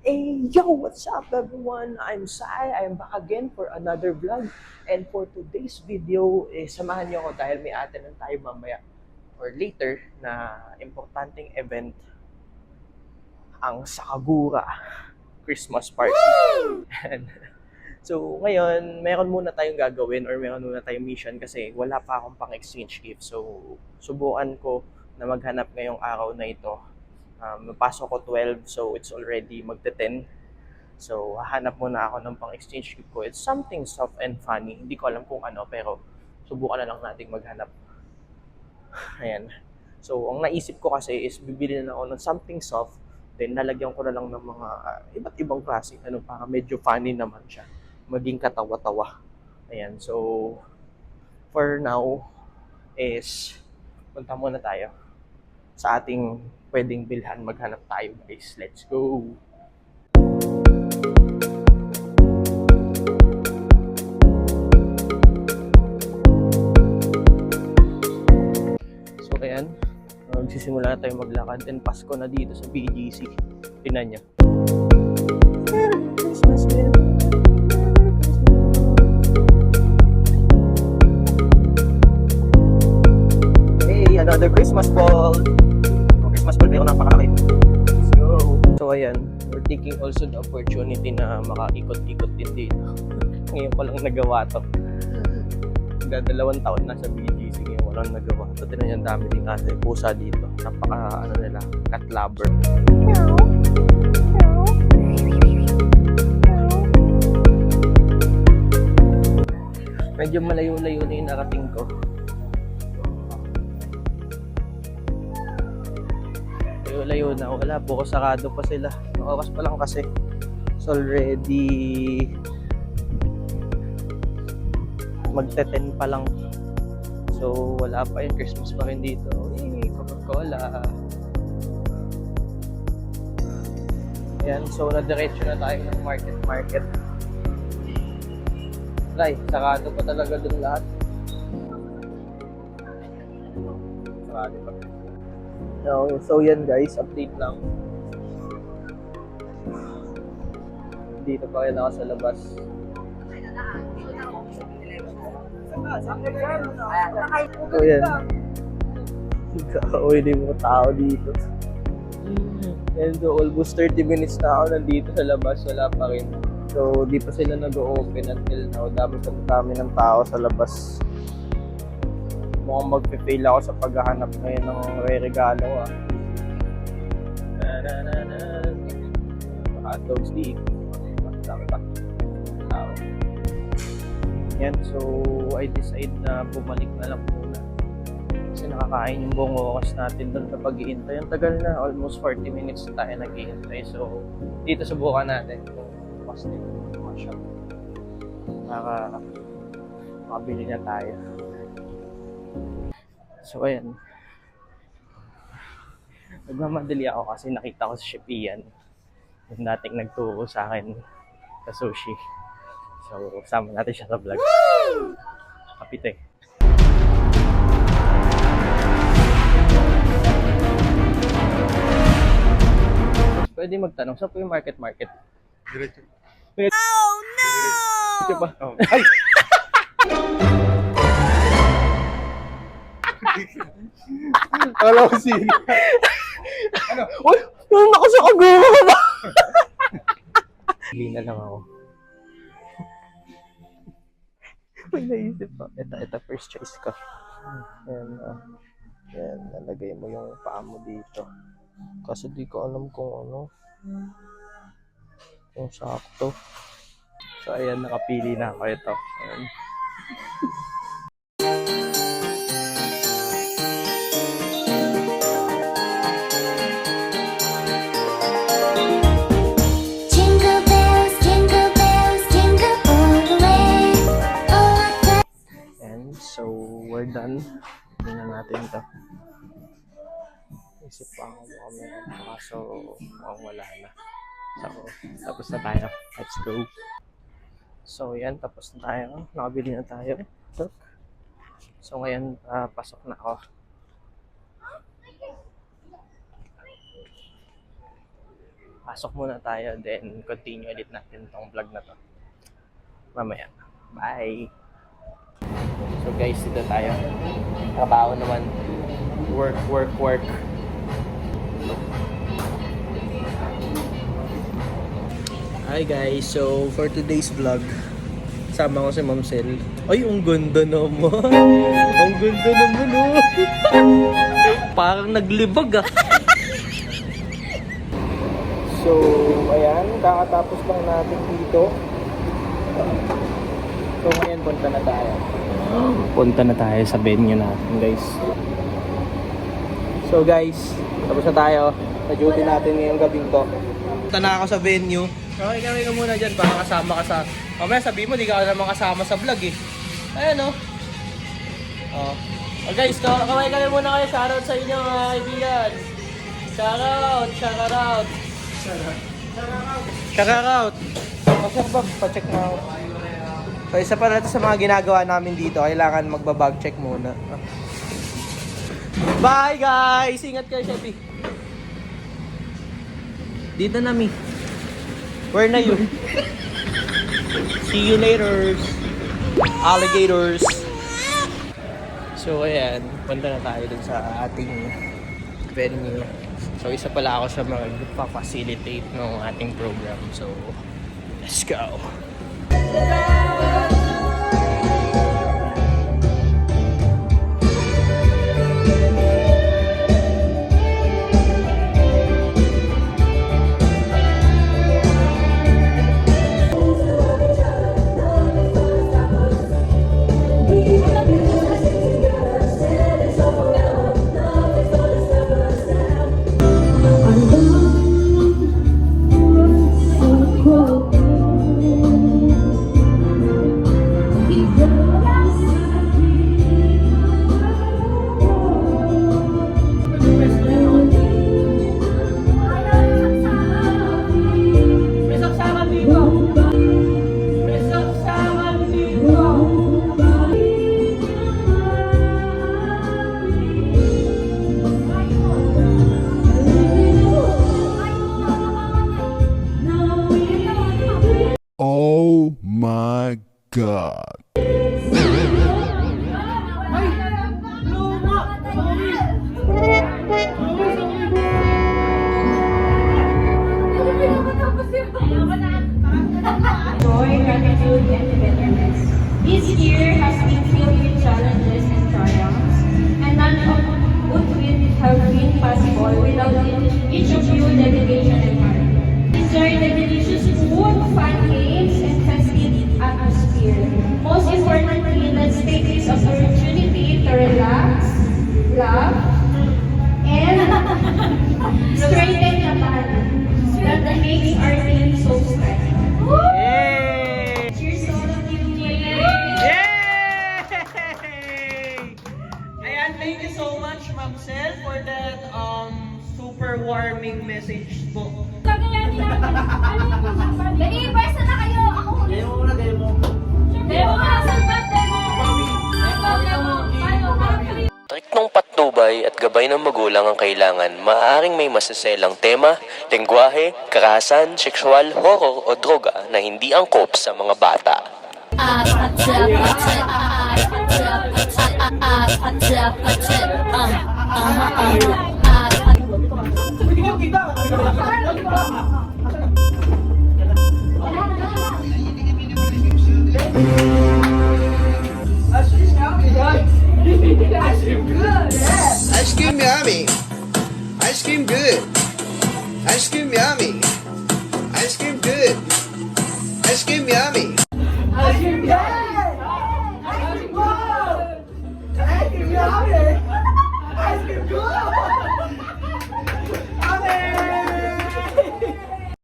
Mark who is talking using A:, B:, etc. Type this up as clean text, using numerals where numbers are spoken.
A: Hey, yo, what's up everyone? I'm Sai. I'm back again for another vlog. And for today's video, samahan niyo ako dahil may attend tayo mamaya or later na importanteng event, ang Sakagura Christmas party. And, so ngayon, meron muna tayong gagawin or meron muna tayong mission kasi wala pa akong pang-exchange gift. So, subukan ko na maghanap ngayong araw na ito. Napasok ko 12, so it's already magte-10. So, hahanap muna ako ng pang-exchange gift ko. It's something soft and funny. Hindi ko alam kung ano, pero subukan na lang nating maghanap. Ayan. So, ang naisip ko kasi is bibili na ako ng something soft, then lalagyan ko na lang ng mga iba't ibang klase, para medyo funny naman siya. Maging katawa-tawa. Ayan. So, for now is punta muna tayo sa ating pwedeng bilhan. Maghanap tayo, guys. Let's go! So ayan, magsisimula na tayo maglakad and Pasko na dito sa BGC. Tingnan nyo. Christmas, hey, another Christmas ball! Christmas ball, pero napakalaki. Let's go! So ayan, we're taking also the opportunity na makaikot-ikot din dito. Ngayon ko lang nagawa to. Dalawang taon na sa BGC, ngayon walang nagawa. So, tinan yung dami din kasi pusa dito. Napaka, cat lover. Meow. Meow. Medyo malayo-layo na yung narating ko. Layo-layo na. Wala, buko sarado pa sila. Oras pa lang kasi. It's already magte-10 pa lang. So, wala pa yun. Christmas pa rin dito. Coca-Cola. Ayan, so nadiretso na tayo ng market. Try, sarado pa talaga dun lahat. Sarado pa. So yan guys, update lang. Dito pa rin ako sa labas. So yan. Uy, di mo tao dito. And so almost 30 minutes na ako nandito sa labas, wala pa rin. So di pa sila nag-open until now. Dami ng tao sa labas. Mukhang magpe-fail ako sa paghahanap ngayon ng re-regalo. Hotdogs dito. Dami pa. Tao. Yan, so I decide na bumalik na lang muna kasi nakakain yung buong oras natin doon sa pag-iintay. Ang tagal na, almost 40 minutes tayo nag-iintay. So dito subukan natin kung bukas na yung mga shop para makabili na tayo. So ayan, nagmamadali ako kasi nakita ko sa Shopee yan, yung dating nagturo sa akin sa sushi. So, sama natin siya sa vlog. Kapite. Pwede magtanong, saan po yung market?
B: Diretso.
A: Oh no! Diretso pa? Oh. Ay!
B: Akala ko sino.
A: Ano? Uy! Nung ako sa Sakagura ba? Hindi na lang ako. May naisip pa. Ito first choice ko. Ayan, ayan, nalagay mo yung paa mo dito. Kasi di ko alam kung kung sakto. So ayan, nakapili na ako ito. Ayan. So, we're done. Tingnan natin ito. Isip pa ako kami. So, wala na. So, tapos na tayo. Let's go. So, yan. Tapos na tayo. Nakabili na tayo. So, ngayon, pasok na ako. Pasok muna tayo, then continue ulit natin tong vlog na to mamaya. Bye! So guys, dito tayo. Trabaho naman. Work, work, work. Hi guys, so for today's vlog, sama ko si Ma'am Sel. Ay, ang ganda naman. Ang ganda naman, oh. Parang naglibag, ah. So, ayan, kakatapos lang natin dito. So, ngayon, punta na tayo. Punta na tayo sa venue natin, guys. So, guys, tapos na tayo sa duty natin ngayong gabing to. Punta na ako sa venue. Okay, kami ka muna dyan para kasama ka sa... Mamaya sabihin mo, di ka naman kasama sa vlog eh. Ayan, oh. Oh, guys, kaway kami muna kayo. Shoutout sa inyo, mga kaibigan. Shoutout, shoutout. Shoutout. Pasok ba? Pa-check na ako. So, isa pa natin sa mga ginagawa namin dito, kailangan magbabag check muna. Bye, guys! Ingat kayo, Sheppy. Dito na, Mi. Where na you? See you later, alligators. So ayan, punta na tayo dun sa ating venue. So isa pala ako sa mga nagpa-facilitate ng ating program. So let's go.
B: Oh my God.
C: Joy, gratitude, and togetherness. This year has been filled with challenges and triumphs, and none of would have been possible without each of you dedication and heart. Enjoy the delicious food, fun games, and festive atmosphere. Most importantly, let's take this opportunity to relax, laugh, and straighten the body that makes our team so special.
A: Yay!
C: Cheers to all of you.
A: Yay! Ayan, thank you so much, Ma'am Sel, for that super warming message po.
C: Kagayanin natin. Ano yung usapan? Dali, pwesta na kayo. Ako huli. Demo muna, demo. Demo ka, salbat, demo. Demo.
D: Trik ng patnubay at gabay ng magulang ang kailangan, maaaring may masaselang tema, lengguwahe, karahasan, sexual, horror o droga na hindi angkop sa mga bata.
E: Ice cream yummy. Ice cream good. Ice cream yummy.